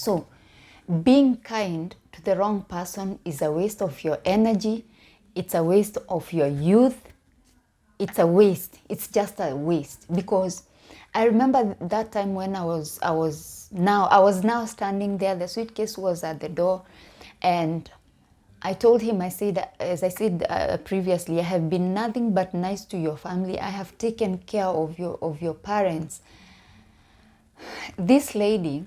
So being kind to the wrong person is a waste of your energy. It's a waste of your youth. It's a waste. It's just a waste. Because I remember that time when I was now standing there. The suitcase was at the door, and I told him, I said, as I said previously, I have been nothing but nice to your family. I have taken care of your parents. This lady,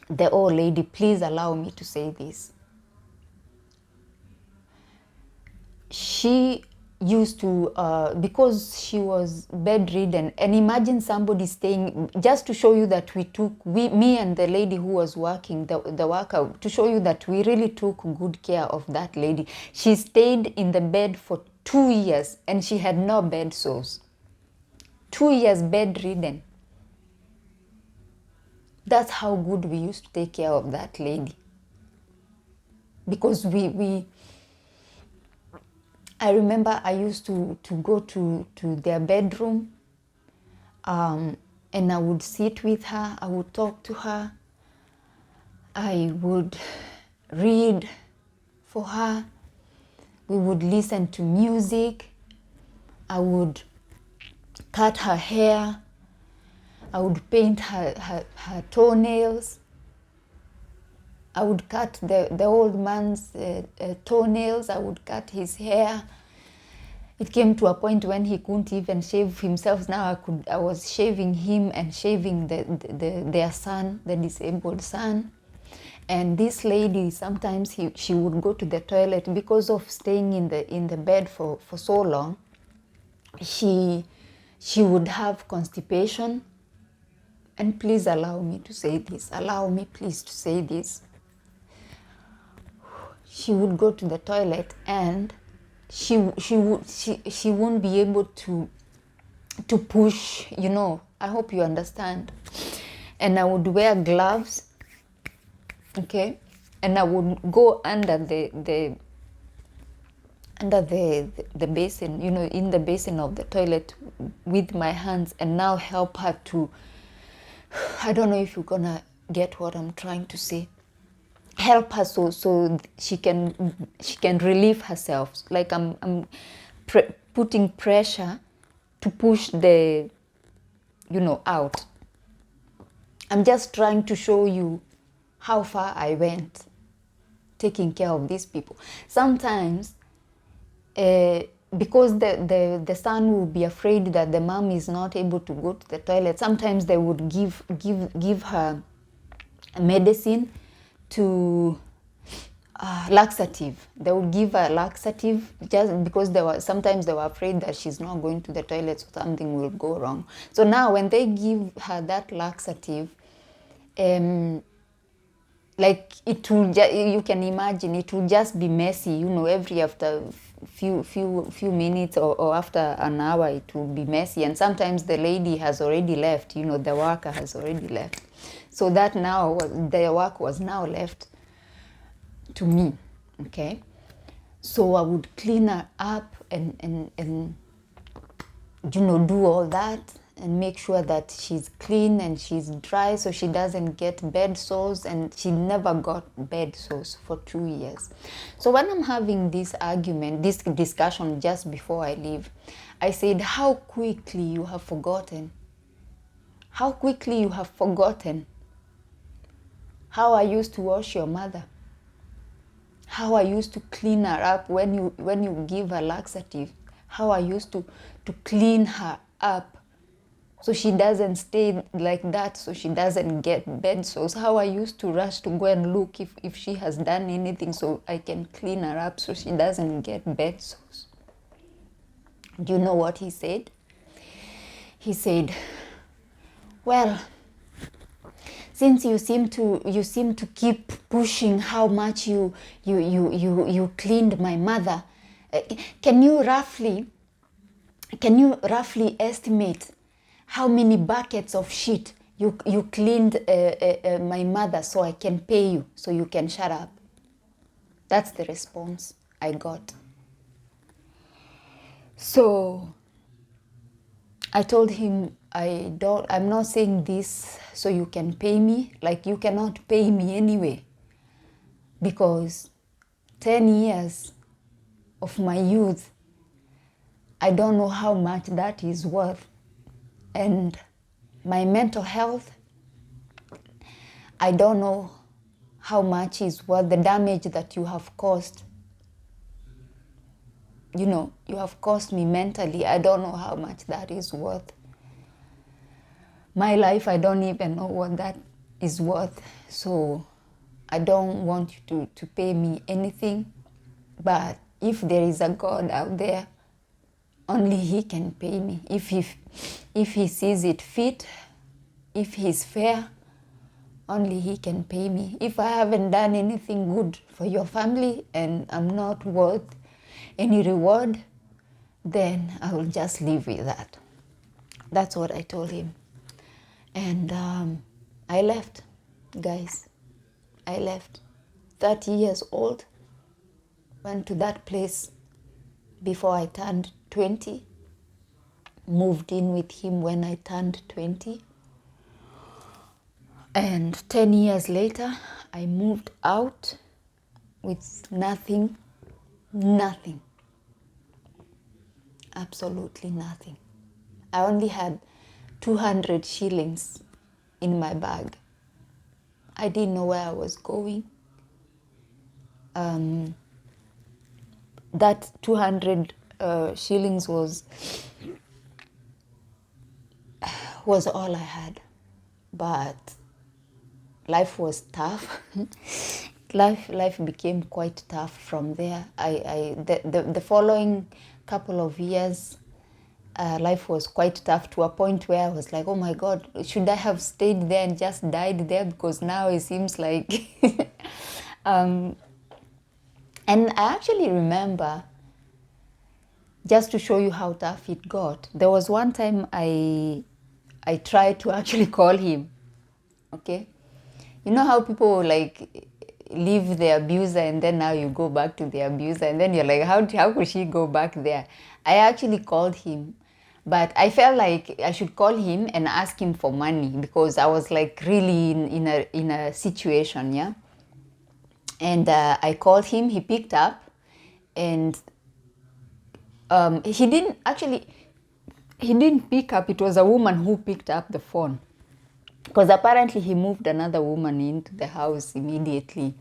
the old lady, please allow me to say this. She used to, because she was bedridden, and imagine somebody staying, just to show you that me and the lady who was working, the worker, to show you that we really took good care of that lady. She stayed in the bed for 2 years and she had no bed sores. 2 years bedridden. That's how good we used to take care of that lady. Because I remember I used to go to their bedroom, and I would sit with her, I would talk to her, I would read for her, we would listen to music, I would cut her hair, I would paint her toenails, I would cut the old man's toenails, I would cut his hair. It came to a point when he couldn't even shave himself. Now I was shaving him and shaving their son, the disabled son. And this lady, sometimes she would go to the toilet because of staying in the bed for so long. She would have constipation. And please allow me to say this. Allow me, please, to say this. She would go to the toilet and she won't be able to push, I hope you understand. And I would wear gloves, okay, and I would go under the basin, in the basin of the toilet with my hands, and now help her to, I don't know if you're gonna get what I'm trying to say. Help her so she can relieve herself. Like I'm putting pressure to push the out. I'm just trying to show you how far I went taking care of these people. Sometimes because the son will be afraid that the mom is not able to go to the toilet, sometimes they would give her medicine to laxative. They would give her laxative just because sometimes they were afraid that she's not going to the toilet, so something will go wrong. So now when they give her that laxative, like it will, you can imagine, it will just be messy, every after few minutes or after an hour, it will be messy. And sometimes the lady has already left, the worker has already left. So that now, the work was now left to me, okay? So I would clean her up and do all that and make sure that she's clean and she's dry so she doesn't get bed sores, and she never got bed sores for 2 years. So when I'm having this argument, this discussion just before I leave, I said, how quickly you have forgotten. How quickly you have forgotten how I used to wash your mother, how I used to clean her up when you give her laxative, how I used to clean her up so she doesn't stay like that, so she doesn't get bed sores, how I used to rush to go and look if she has done anything so I can clean her up so she doesn't get bed sores. Do you know what he said? He said, well, since you seem to keep pushing how much you cleaned my mother, can you roughly estimate how many buckets of shit you cleaned my mother so I can pay you, so you can shut up? That's the response I got. So I told him, I'm not saying this so you can pay me. Like, you cannot pay me anyway, because 10 years of my youth, I don't know how much that is worth. And my mental health, I don't know how much is worth the damage that you have caused. You know, you have caused me mentally. I don't know how much that is worth. My life, I don't even know what that is worth. So I don't want you to pay me anything. But if there is a God out there, only He can pay me. If he sees it fit, if He's fair, only He can pay me. If I haven't done anything good for your family and I'm not worth any reward, then I will just live with that. That's what I told him. And I left, guys. I left. 30 years old, went to that place before I turned 20, moved in with him when I turned 20. And 10 years later, I moved out with nothing, absolutely nothing. I only had 200 shillings in my bag. I didn't know where I was going. That 200 shillings was all I had. But life was tough. Life became quite tough from there. The following couple of years, life was quite tough, to a point where I was like, oh my God, should I have stayed there and just died there? Because now it seems like... And I actually remember, just to show you how tough it got, there was one time I tried to actually call him, okay? You know how people like leave the abuser and then now you go back to the abuser and then you're like, how could she go back there? I actually called him, but I felt like I should call him and ask him for money, because I was like really in a situation, yeah? And I called him, he picked up, and he didn't pick up. It was a woman who picked up the phone, because apparently he moved another woman into the house immediately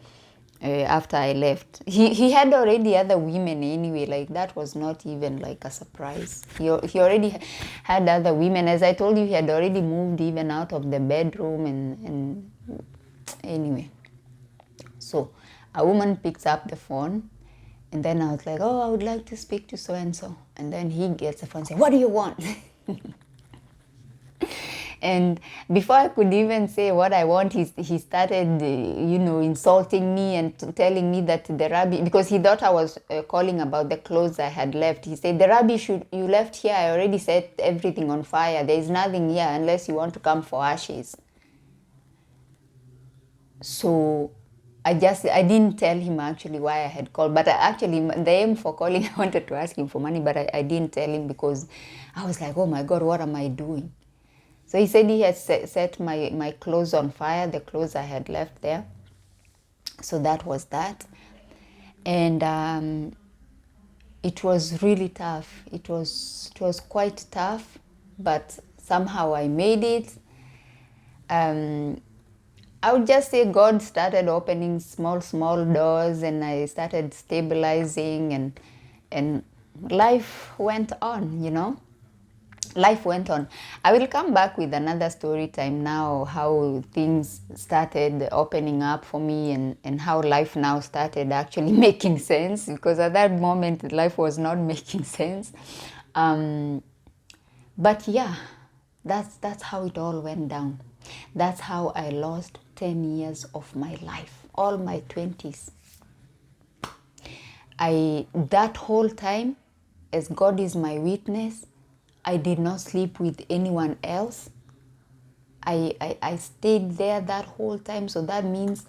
after I left. He had already other women anyway, like that was not even like a surprise. He already had other women. As I told you, he had already moved even out of the bedroom and anyway. So a woman picks up the phone, and then I was like, oh, I would like to speak to so-and-so. And then he gets the phone and says, what do you want? And before I could even say what I want, he started, insulting me and telling me that the rabbi, because he thought I was calling about the clothes I had left. He said, the rabbi you left here, I already set everything on fire. There is nothing here unless you want to come for ashes. So I didn't tell him actually why I had called, but the aim for calling, I wanted to ask him for money, but I didn't tell him, because I was like, oh my God, what am I doing? So he said he had set my clothes on fire, the clothes I had left there. So that was that. And it was really tough. It was quite tough, but somehow I made it. I would just say God started opening small doors, and I started stabilizing, and life went on, Life went on. I will come back with another story time now, how things started opening up for me, and how life now started actually making sense, because at that moment life was not making sense. But yeah, that's how it all went down. That's how I lost 10 years of my life, all my 20s. That whole time, as God is my witness, I did not sleep with anyone else. I stayed there that whole time, so that means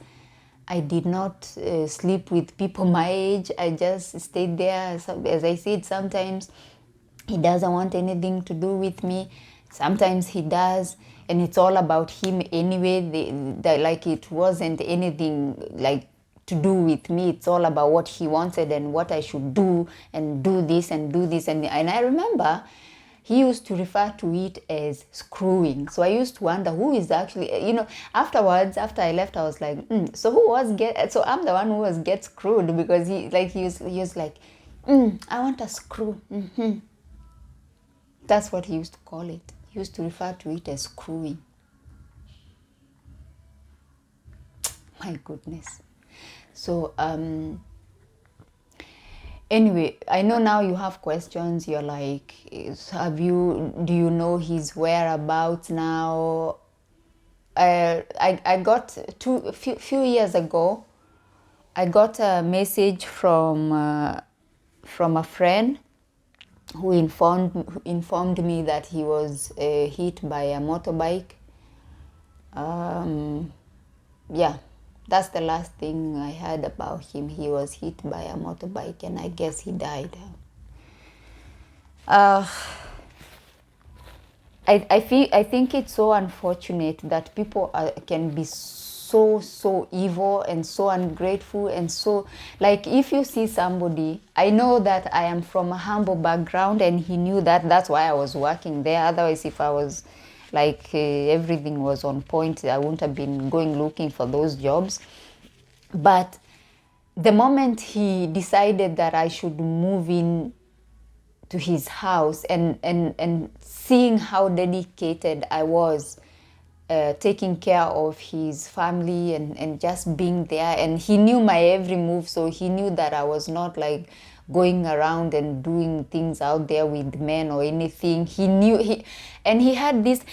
I did not sleep with people my age. I just stayed there. As I said, sometimes he doesn't want anything to do with me. Sometimes he does, and it's all about him anyway. Like it wasn't anything like to do with me. It's all about what he wanted and what I should do, and do this and do this. And I remember he used to refer to it as screwing. So I used to wonder who is actually, afterwards, after I left, I was like, so who was so I'm the one who was get screwed, because he was like, I want a screw. That's what he used to call it. He used to refer to it as screwing. My goodness. So anyway, I know now you have questions. You're like, do you know his whereabouts now? I got few years ago, I got a message from a friend who informed me that he was hit by a motorbike. Yeah, that's the last thing I heard about him. He was hit by a motorbike, and I guess he died. I think it's so unfortunate that people can be so evil and so ungrateful, and so, like, if you see somebody, I know that I am from a humble background, and he knew that. That's why I was working there. Otherwise, if I was like everything was on point, I wouldn't have been going looking for those jobs. But the moment he decided that I should move in to his house, and seeing how dedicated I was, taking care of his family, and just being there, and he knew my every move, so he knew that I was not like going around and doing things out there with men or anything. He knew, and he had this,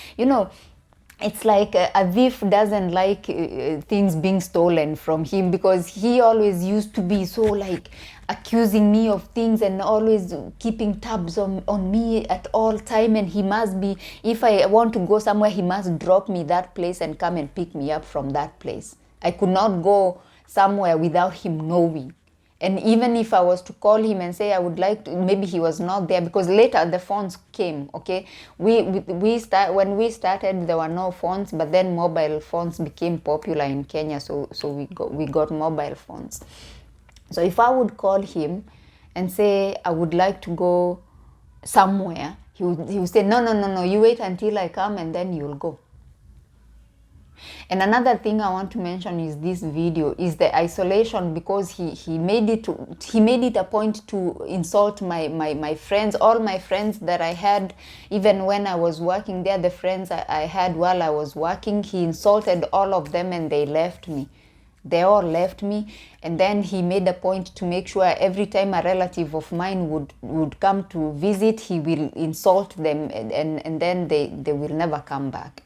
it's like a thief doesn't like things being stolen from him, because he always used to be so like accusing me of things and always keeping tabs on me at all time. And he must be, if I want to go somewhere, he must drop me that place and come and pick me up from that place. I could not go somewhere without him knowing. And even if I was to call him and say I would like to, maybe he was not there, because later the phones came, okay? When we started, there were no phones, but then mobile phones became popular in Kenya, so we got mobile phones. So if I would call him and say I would like to go somewhere, he would say, no, you wait until I come and then you'll go. And another thing I want to mention is this video is the isolation, because he made it a point to insult my friends, all my friends that I had, even when I was working there, the friends I had while I was working, he insulted all of them, and they left me. They all left me. And then he made a point to make sure every time a relative of mine would come to visit, he will insult them, and then they will never come back.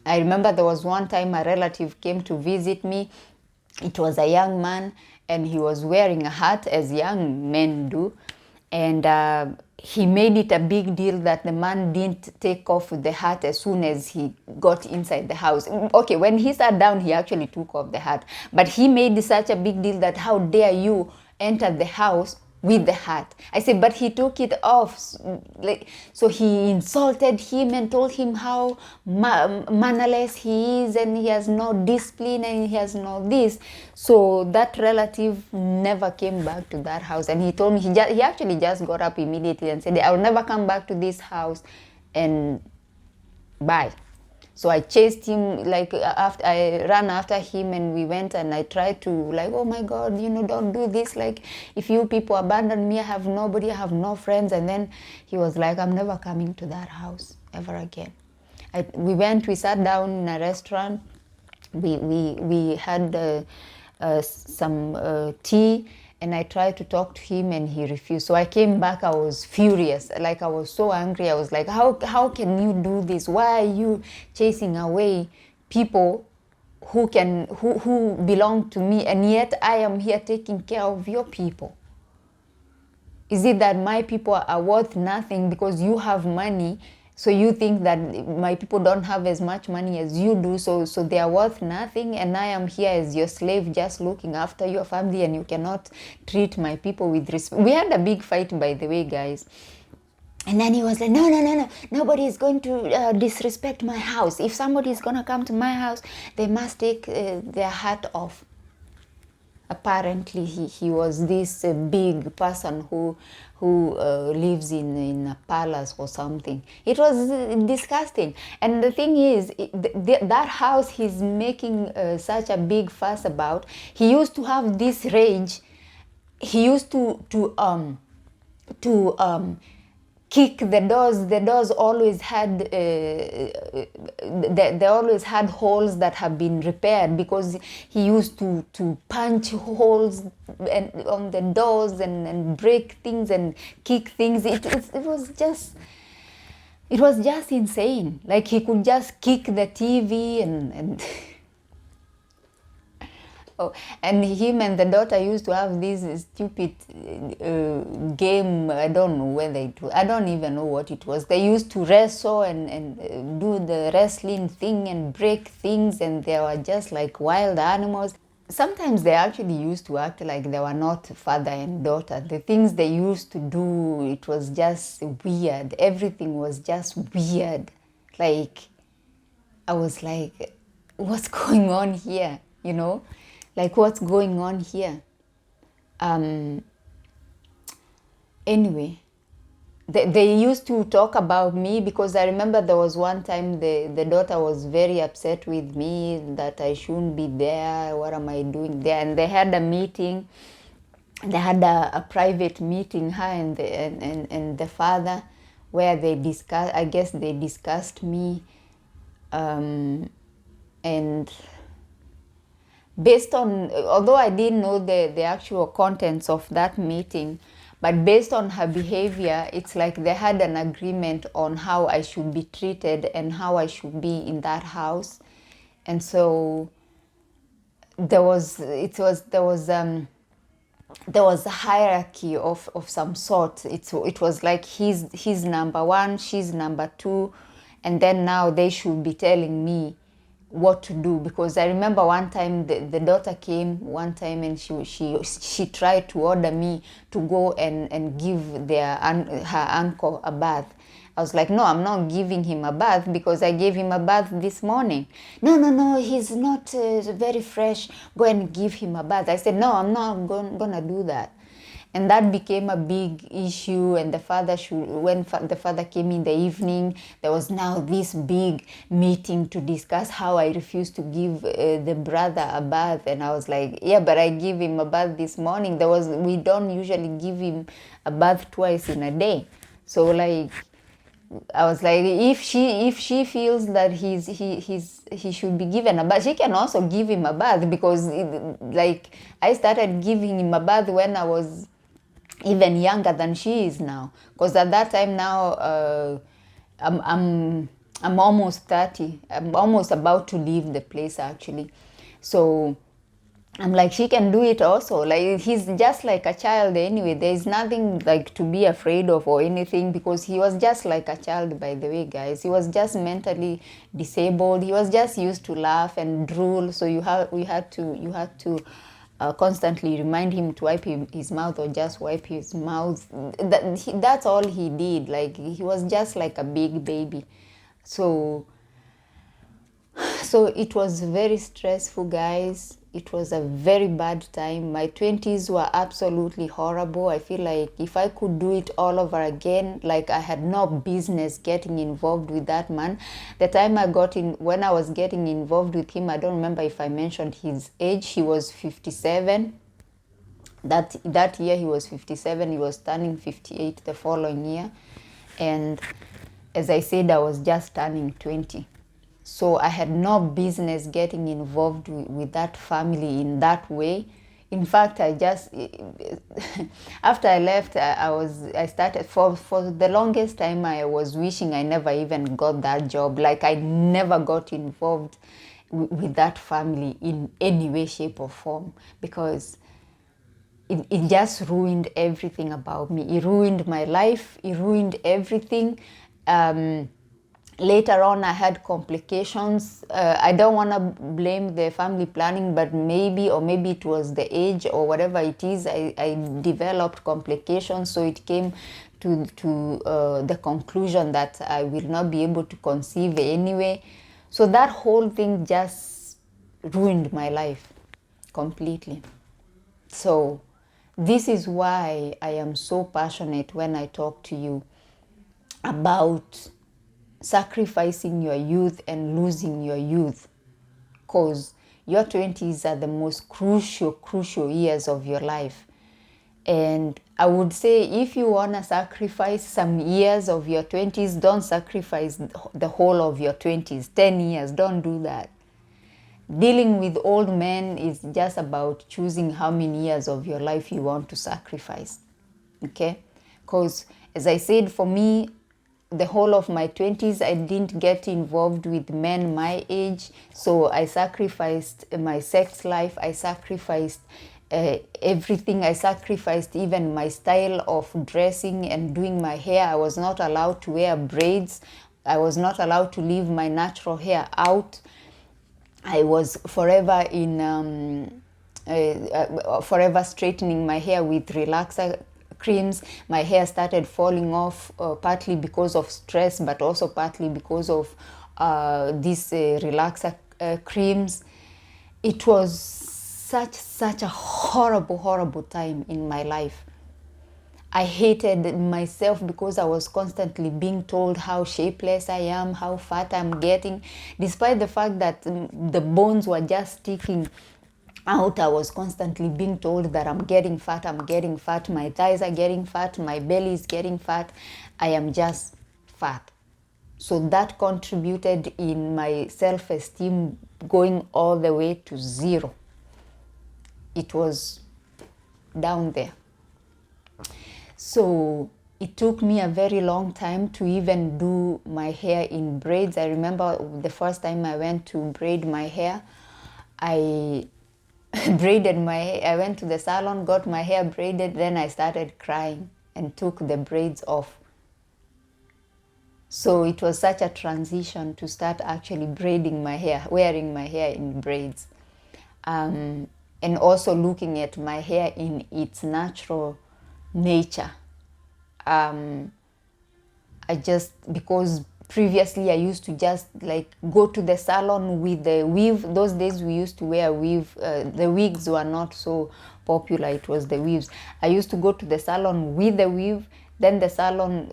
I remember there was one time a relative came to visit me. It was a young man, and he was wearing a hat, as young men do. And he made it a big deal that the man didn't take off the hat as soon as he got inside the house. Okay, when he sat down, he actually took off the hat. But he made such a big deal that how dare you enter the house with the hat. I said, but he took it off. So he insulted him and told him how mannerless he is, and he has no discipline, and he has no this. So that relative never came back to that house. And he told me, he actually just got up immediately and said, I'll never come back to this house, and bye. So I chased him, like after I ran after him, and we went, and I tried to, like, oh my God, don't do this. Like, if you people abandon me, I have nobody, I have no friends. And then he was like, I'm never coming to that house ever again. We sat down in a restaurant. We had some tea, and I tried to talk to him, and he refused. So I came back, I was furious. Like, I was so angry. I was like, how can you do this? Why are you chasing away people who belong to me, and yet I am here taking care of your people? Is it that my people are worth nothing because you have money? So you think that my people don't have as much money as you do, so they are worth nothing, and I am here as your slave just looking after your family, and you cannot treat my people with respect. We had a big fight, by the way, guys. And then he was like, no, nobody is going to disrespect my house. If somebody is going to come to my house, they must take their hat off. Apparently, he was this big person who lives in a palace or something. It was disgusting. And the thing is, that house he's making such a big fuss about, he used to have this rage. He used to kick the doors. The doors always had they always had holes that have been repaired, because he used to punch holes on the doors and break things and kick things. It was just insane. Like, he could just kick the TV and oh, and him and the daughter used to have this stupid game. I don't know whether it was, I don't even know what it was. They used to wrestle and do the wrestling thing and break things, and they were just like wild animals. Sometimes they actually used to act like they were not father and daughter. The things they used to do, it was just weird. Everything was just weird. Like, I was like, what's going on here? You know? Like, what's going on here? Anyway, they used to talk about me, because I remember there was one time the daughter was very upset with me that I shouldn't be there. What am I doing there? And they had a meeting. They had a private meeting, her and the father, where they discussed, I guess they discussed me, and based on, although I didn't know the actual contents of that meeting, but based on her behavior, it's like they had an agreement on how I should be treated and how I should be in that house. And so there was a hierarchy of some sort. It was like he's number one, she's number two, and then now they should be telling me what to do. Because I remember one time the daughter came one time, and she tried to order me to go and give her uncle a bath. I was like, no, I'm not giving him a bath, because I gave him a bath this morning. No, he's not very fresh. Go and give him a bath. I said, no, I'm not gonna do that. And that became a big issue. And when the father came in the evening, there was now this big meeting to discuss how I refused to give the brother a bath. And I was like, yeah, but I gave him a bath this morning. We don't usually give him a bath twice in a day. So, like, I was like, if she feels that he should be given a bath, she can also give him a bath, because like, I started giving him a bath when I was even younger than she is now. Because at that time now, I'm almost 30. I'm almost about to leave the place, actually. So I'm like, she can do it also. Like, he's just like a child anyway. There's nothing like to be afraid of or anything, because he was just like a child, by the way, guys. He was just mentally disabled. He was just used to laugh and drool. So you had to constantly remind him to wipe his mouth, or just wipe his mouth. That's all he did. Like, he was just like a big baby. So it was very stressful, guys. It was a very bad time. My 20s were absolutely horrible. I feel like if I could do it all over again, like, I had no business getting involved with that man. The time when I was getting involved with him, I don't remember if I mentioned his age. He was 57. That year he was 57. He was turning 58 the following year. And as I said, I was just turning 20. So I had no business getting involved with that family in that way. In fact, I just, after I left, I started, for the longest time, I was wishing I never even got that job. Like, I never got involved with that family in any way, shape, or form, because it just ruined everything about me. It ruined my life. It ruined everything. Later on, I had complications. I don't want to blame the family planning, but maybe it was the age or whatever it is. I developed complications, so it came the conclusion that I will not be able to conceive anyway. So that whole thing just ruined my life completely. So this is why I am so passionate when I talk to you about sacrificing your youth and losing your youth, because your 20s are the most crucial years of your life. And I would say, if you want to sacrifice some years of your 20s, don't sacrifice the whole of your 20s, 10 years, don't do that. Dealing with old men is just about choosing how many years of your life you want to sacrifice, okay? Because, as I said, for me, the whole of my 20s, I didn't get involved with men my age, so I sacrificed my sex life, I sacrificed everything. I sacrificed even my style of dressing and doing my hair. I was not allowed to wear braids. I was not allowed to leave my natural hair out. I was forever forever straightening my hair with relaxer creams. My hair started falling off, partly because of stress, but also partly because of these relaxer creams. It was such a horrible time in my life. I hated myself because I was constantly being told how shapeless I am, how fat I'm getting. Despite the fact that the bones were just sticking out, I was constantly being told that I'm getting fat, my thighs are getting fat, my belly is getting fat, I am just fat. So that contributed in my self-esteem going all the way to zero. It was down there. So it took me a very long time to even do my hair in braids. I remember the first time I went to braid my hair, I braided my hair. I went to the salon, got my hair braided, then I started crying and took the braids off. So it was such a transition to start actually braiding my hair, wearing my hair in braids. And also looking at my hair in its natural nature. Because previously I used to just like go to the salon with the weave. Those days we used to wear weave. The wigs were not so popular, it was the weaves. I used to go to the salon with the weave, then the salon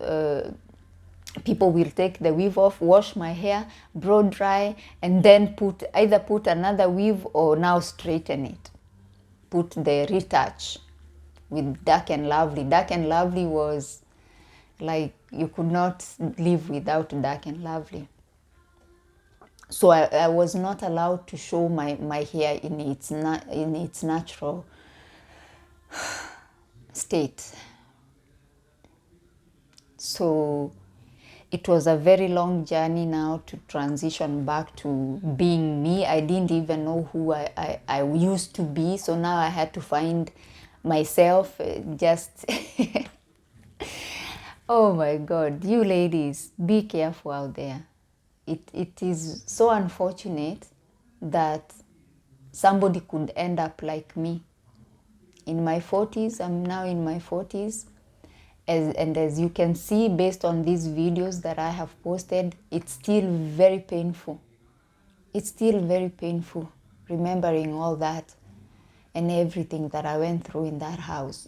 people will take the weave off, wash my hair, blow dry, and then either put another weave or now straighten it. Put the retouch with Dark and Lovely. Dark and Lovely was like, you could not live without Dark and Lovely. So I was not allowed to show my hair in its natural state. So it was a very long journey now to transition back to being me. I didn't even know who I used to be. So now I had to find myself just... Oh my God, you ladies, be careful out there. It is so unfortunate that somebody could end up like me. In my 40s, I'm now in my 40s. And as you can see, based on these videos that I have posted, it's still very painful. It's still very painful remembering all that and everything that I went through in that house.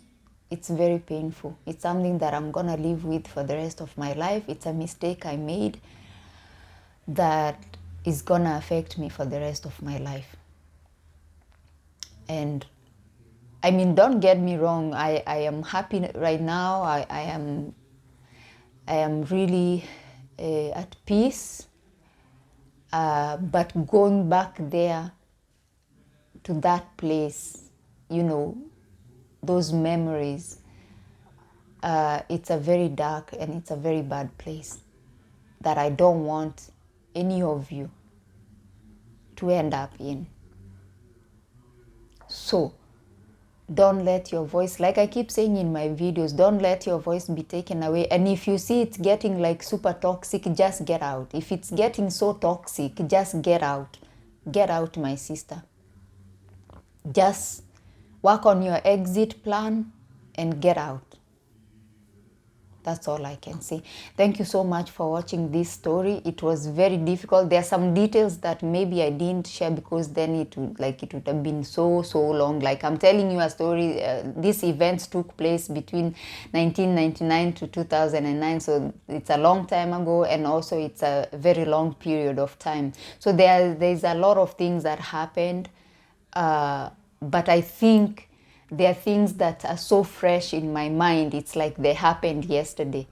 It's very painful. It's something that I'm gonna live with for the rest of my life. It's a mistake I made that is gonna affect me for the rest of my life. And I mean, don't get me wrong, I am happy right now. I am really at peace. But going back there to that place, you know, those memories, it's a very dark and it's a very bad place that I don't want any of you to end up in. So don't let your voice, like I keep saying in my videos, don't let your voice be taken away. And if you see it's getting like super toxic, just get out. If it's getting so toxic, just get out. Get out, my sister. Just work on your exit plan and get out. That's all I can say. Thank you so much for watching this story. It was very difficult. There are some details that maybe I didn't share because then it would have been so long. Like I'm telling you a story. These events took place between 1999 to 2009, so it's a long time ago, and also it's a very long period of time. So there's a lot of things that happened, but I think there are things that are so fresh in my mind. It's like they happened yesterday.